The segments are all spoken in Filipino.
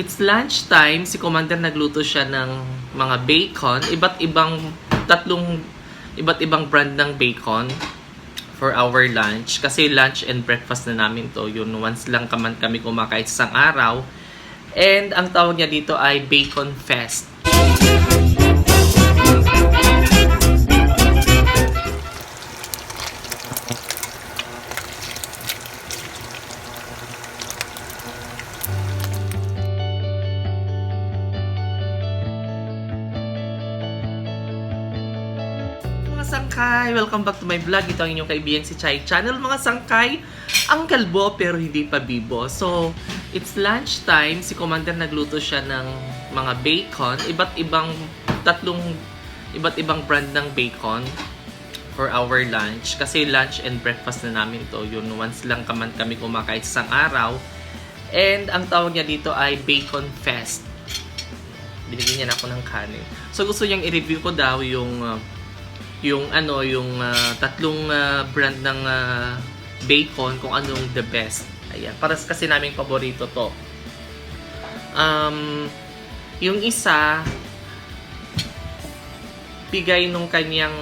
It's lunchtime, si Commander nagluto siya ng mga bacon, iba't ibang brand ng bacon for our lunch. Kasi lunch and breakfast na namin to, yun once lang kami kumakain sa isang araw. And ang tawag niya dito ay Bacon Fest. Mga sangkay, welcome back to my vlog. Ito ang inyong kaibigan si Chai Channel. Mga sangkay, ang kalbo pero hindi pa bibo. So, it's lunchtime. Si Commander nagluto siya ng mga bacon, iba't ibang brand ng bacon for our lunch. Kasi lunch and breakfast na namin to, yun once lang kami kumakain sa isang araw. And ang tawag niya dito ay Bacon Fest. Binigyan niya na ako ng kanin. So, gusto niyang i-review ko daw yung tatlong brand ng bacon kung anong the best. Ayan, para kasi naming paborito to. Yung isa bigay ng kanyang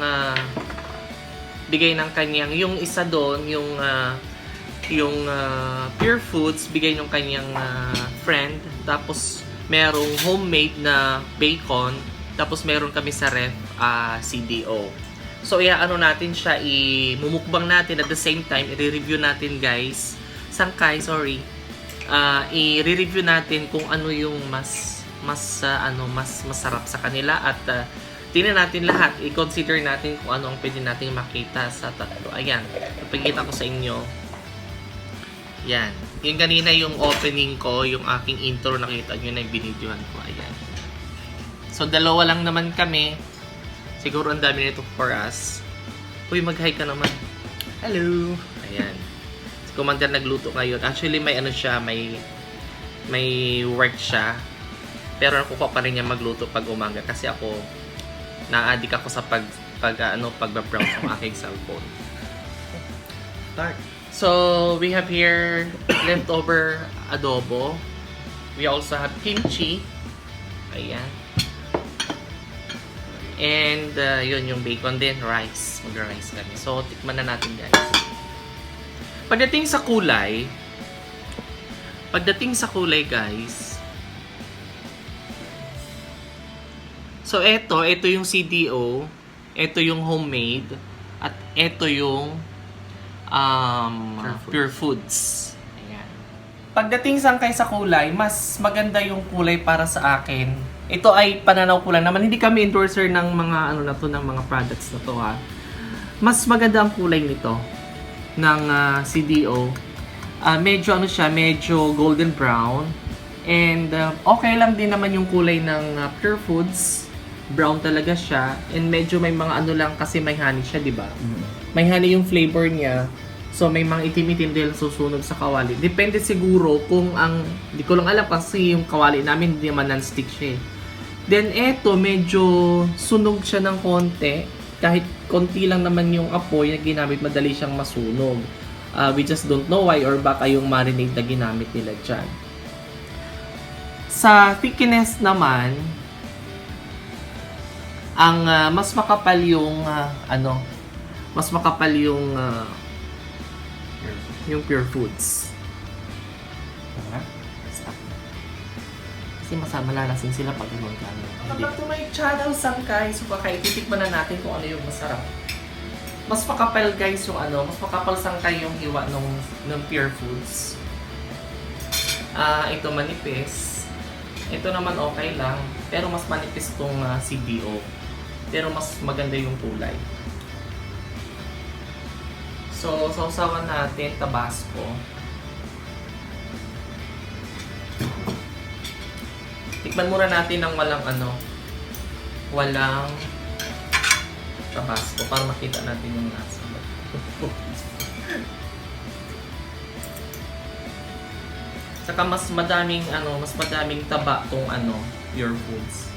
yung isa doon yung Pure Foods bigay ng kanyang friend, tapos merong homemade na bacon, tapos meron kami sa ref CDO. So, natin siya, imumukbang natin at the same time, i-review natin, guys. Sangkay, sorry. I-review natin kung ano yung mas masarap sa kanila at tingnan natin lahat. I-consider natin kung ano ang pwede nating makita sa tatlo. Ayan, ipagkita ko sa inyo. Yan. Yung kanina yung opening ko, yung aking intro, nakita nyo na yung binidyohan ko. Ayan. So, dalawa lang naman kami. Siguro ang dami nito for us. Uy, mag-hi ka naman. Hello! Ayan. Si Commander nagluto ngayon. Actually, may work siya. Pero nakuha pa rin niya magluto pag umaga. Kasi ako, na-addict ako sa pagbabrowse ng aking cellphone. Start. So, we have here leftover adobo. We also have kimchi. Ayan. And, yun yung bacon din, rice. Mag-rice kami. So, tikman na natin, guys. Pagdating sa kulay, guys. So, ito yung CDO. Ito yung homemade. At ito yung Pure Foods. Ayan. Pagdating sa kulay, mas maganda yung kulay para sa akin. Ito ay pananaw ko lang naman. Hindi kami endorser ng mga ng mga products na to, ha. Mas maganda ang kulay nito ng CDO. Medyo golden brown. And okay lang din naman yung kulay ng Pure Foods. Brown talaga siya. And medyo may mga lang kasi may honey siya, di ba? May honey yung flavor niya. So, may mga itim-itim dahil susunog sa kawali. Depende siguro kung di ko lang alam kasi yung kawali namin hindi naman non-stick siya eh. Then, eto, medyo sunog siya ng konti. Kahit konti lang naman yung apoy na ginamit, madali siyang masunog. We just don't know why or baka yung marinade na ginamit nila dyan. Sa thickness naman, ang mas makapal yung yung Pure Foods. Kasi malalasing sila pag gano'n ka. Welcome back to my channel, sangkay. So, titikman na natin kung ano yung masarap. Mas makapal, guys, mas makapal sangkay yung hiwa ng Pure Foods. Ito manipis. Ito naman okay lang. Pero mas manipis tong CDO. Pero mas maganda yung kulay. So, sausawan natin Tabasco. Tikman muna natin ng walang Tabasco para makita natin yung lasa. Saka mas madaming taba tong Pure Foods.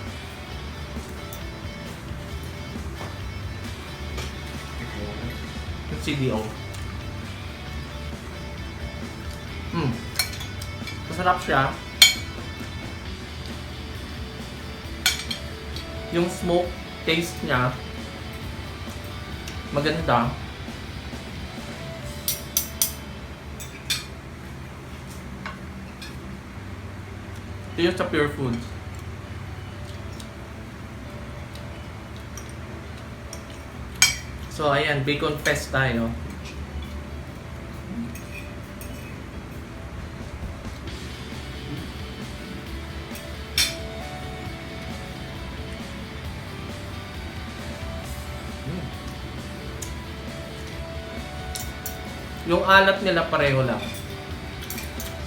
Yung CDO. Masarap siya. Yung smoke taste niya, maganda. Ito yung sa Pure Foods. So, ayan, Bacon Fest tayo. Yung alat nila pareho lang.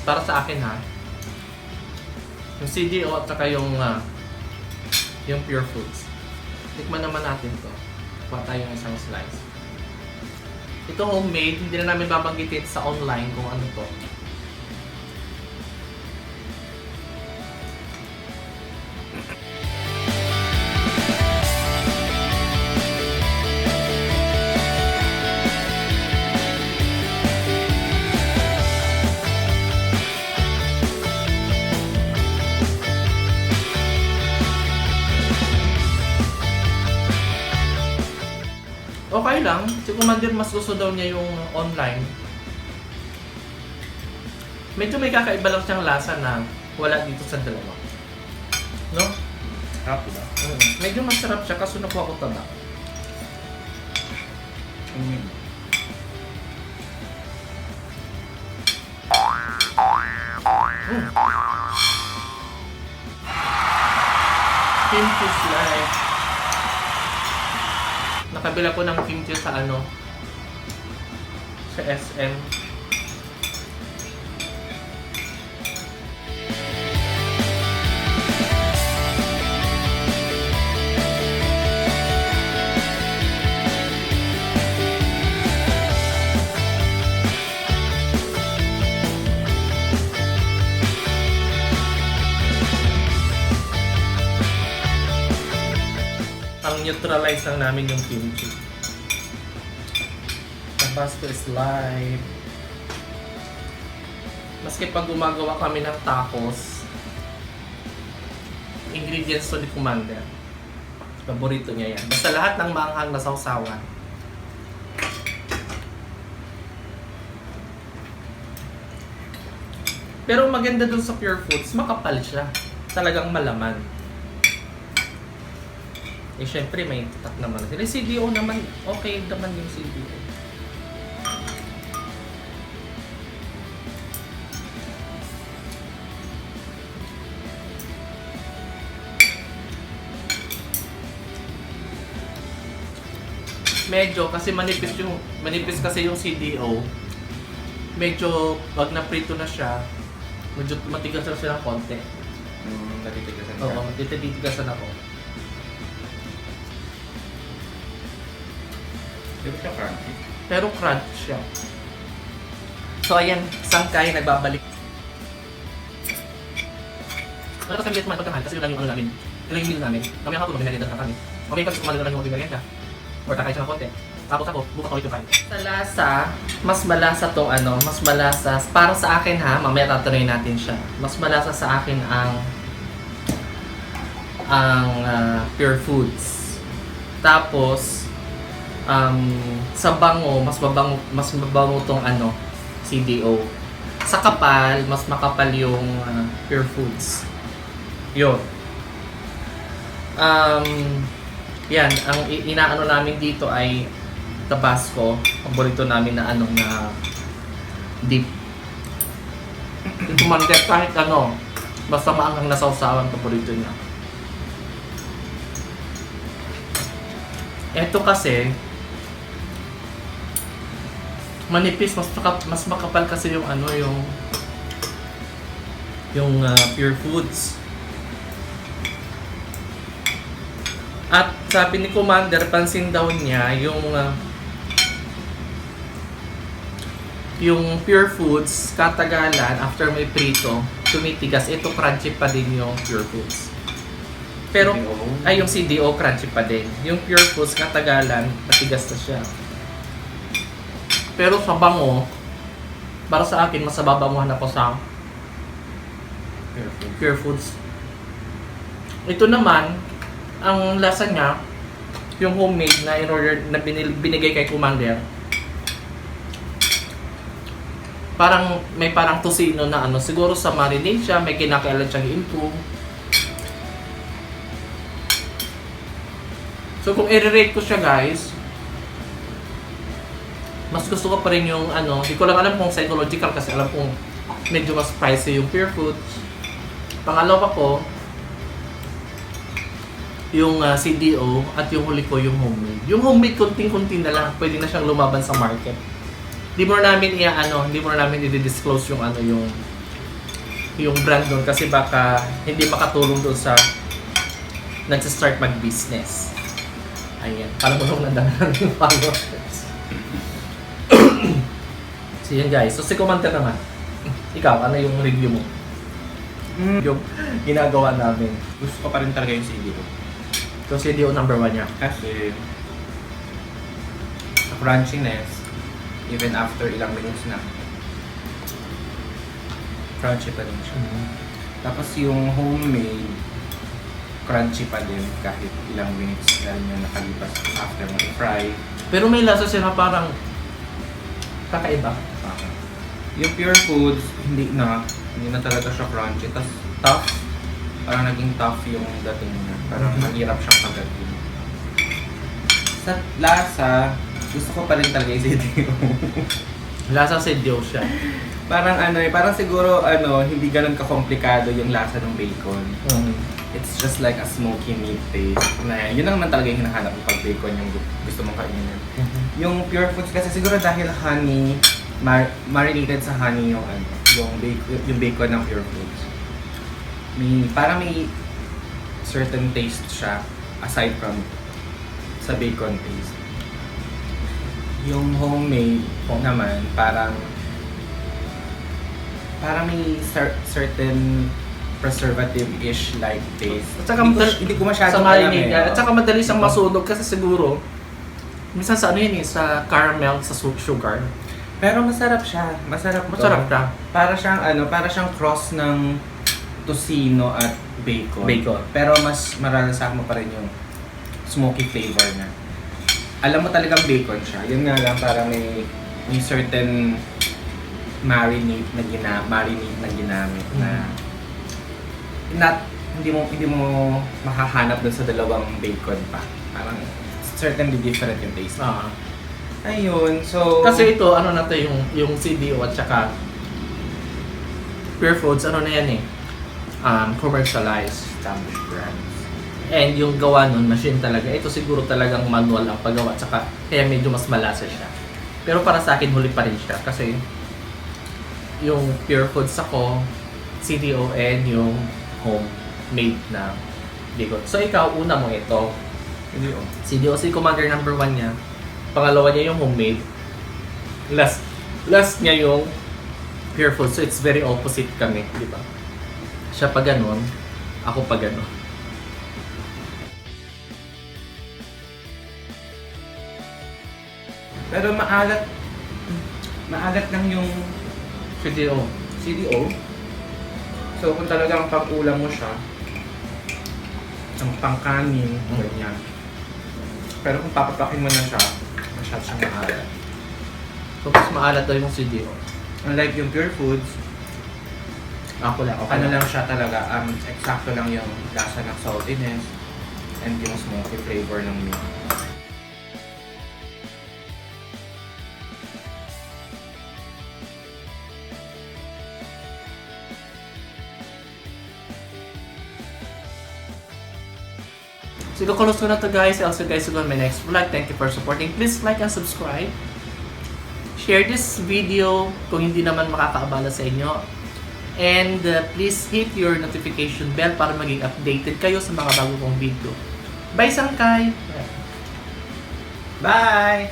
Para sa akin ha. Yung CDO at saka yung Pure Foods. Tikman naman natin to. Kuha tayo ng isang slice. Ito homemade, hindi na namin babanggitin sa online kung ano to. Okay lang. Si Commander mas gusto daw niya yung online. Medyo may kakaiba lang siyang lasa na wala dito sa dalawa. No? Happy ba? Medyo masarap siya kaso nakuha ko taba. Kimchi slice. Nakabila ko ng kimchi sa sa SM. Ang neutralize lang namin yung kimchi. Tabasco is live. Maski pag gumagawa kami ng tacos, ingredients to ni Commander. Paborito niya yan. Basta lahat ng maanghang na sausawan. Pero maganda dun sa Pure Foods, makapal siya. Talagang malaman. Eh syempre may tatak naman sila. CDO naman, okay naman yung CDO. Medyo kasi manipis kasi yung CDO. Medyo pag na-prito na siya, medyo matigas na siya ng konti. Natitigasan Oo, ka. matititigasan ako. Pero siya crunchy. Pero crunch siya. So ayan, sangkay, nagbabalik. Ano kasi bilis man pagkamahal kasi yun lang yung namin. Yun lang yung meal namin. Mamaya ako mag-merienda na kami. Mamaya kasi kumalit na lang yung mag-merienda. Or kakain siya ng konti. Tapos ako, bukas ako ito kain. Sa lasa, mas malasa tong mas malasa. Para sa akin ha, mamaya tatuloy natin siya. Mas malasa sa akin ang Pure Foods. Tapos, sa bango, mas mabango tong CDO. Sa kapal, mas makapal yung Pure Foods. Yun. Yan, ang inaano namin dito ay Tabasco. Paborito namin na na dip. Ito man kahit basta maanghang na sausawan, paborito niya. Ito kasi manipis, mas makapal kasi yung Pure Foods. At sabi ni Commander, pansin daw niya yung Pure Foods, katagalan, after may prito, tumitigas. Ito crunchy pa din yung Pure Foods. Pero, yung CDO crunchy pa din. Yung Pure Foods, katagalan, matigas na siya. Pero sa bango, para sa akin, mas nababanguhan ako sa Pure Foods. Ito naman, ang lasa niya, yung homemade na in-order na binigay kay Commander, parang may parang tosino na ano, siguro sa marinade siya, may kinakailan siyang i-improve. So kung i-rate ko siya guys, mas gusto ko pa rin yung ano, hindi ko lang alam kung psychological kasi alam kong medyo mas spicy yung Pure Foods. Pangalawa ko, yung CDO at yung huli ko yung homemade. Yung homemade konting-konti na lang, pwede na siyang lumaban sa market. Hindi mo namin hindi mo namin i-disclose yung ano yung brand doon kasi baka hindi makatulong doon sa nagsa-start mag-business. Ayan, parang mo nung nandang yung followers. So yan guys, so si Commander naman, ikaw, ano yung review mo? Yung ginagawa namin. Gusto ko pa rin talaga yung CDO. So CDO number 1 niya. Kasi, sa crunchiness, even after ilang minutes na, crunchy pa din siya. Tapos yung homemade, crunchy pa din kahit ilang minutes na rin yung nakalipas after mo i-fry. Pero may lasa siya na parang kakaiba. Yung Pure Foods, hindi na talaga siya crunchy. Tapos tough, parang naging tough yung dating niya. Parang mahirap siyang kagatin. Sa lasa, gusto ko pa rin talaga yung CDO. Lasa CDO siya. Parang parang siguro hindi ganun kakomplikado yung lasa ng bacon. It's just like a smoky meat taste. Na yun lang naman talaga yung hinahanap mo pag bacon yung gusto mong kainin. Yung Pure Foods kasi siguro dahil honey, marinated sa honey yung bacon ng Pure Foods. Parang may certain taste siya aside from sa bacon taste. Yung homemade naman parang may certain preservative-ish like taste. At saka hindi ko masyadong sa alam marinade yan. At saka madali siyang masunog kasi siguro minsan sa sa caramel, sa sugar. Pero masarap siya. Masarap siya. Para siyang cross ng tocino at bacon. Pero mas maralasak mo pa rin yung smoky flavor niya. Alam mo talagang bacon siya. Yun nga lang para may certain marinade na ginamit na hindi mo mahahanap dun sa dalawang bacon pa. Parang certainly different yung taste. Ayun, so Kasi ito, na to yung CDO at saka Pure Foods, na yan commercialized. established brands. And yung gawa nun, machine talaga. Ito siguro talagang manual ang paggawa at saka kaya medyo mas malasa siya. Pero para sa akin, huli pa rin siya kasi yung Pure Foods ako, CDO and yung homemade na bacon. So ikaw, una mo ito. CDO si Commander number 1 niya. Pangalawa niya yung homemade. Last niya yung Pure Foods. So it's very opposite kami, di ba? Siya pa ganon, ako pa ganon. Pero maalat lang yung CDO. So kung talagang pang-ulam mo siya, ang pangkanin, ganyan. Pero kung papapakin mo na siya, masyado siyang maalat. So mas maalat daw yung CDO. Unlike yung Pure Foods, Ako lang, okay. ano lang siya talaga, eksakto lang yung lasa ng saltiness and yung smoky flavor ng meat. So close ko na to guys. Also guys, on my next vlog. Thank you for supporting. Please like and subscribe. Share this video kung hindi naman makakaabala sa inyo. And please hit your notification bell para maging updated kayo sa mga bago kong video. Bye Sangkay! Bye!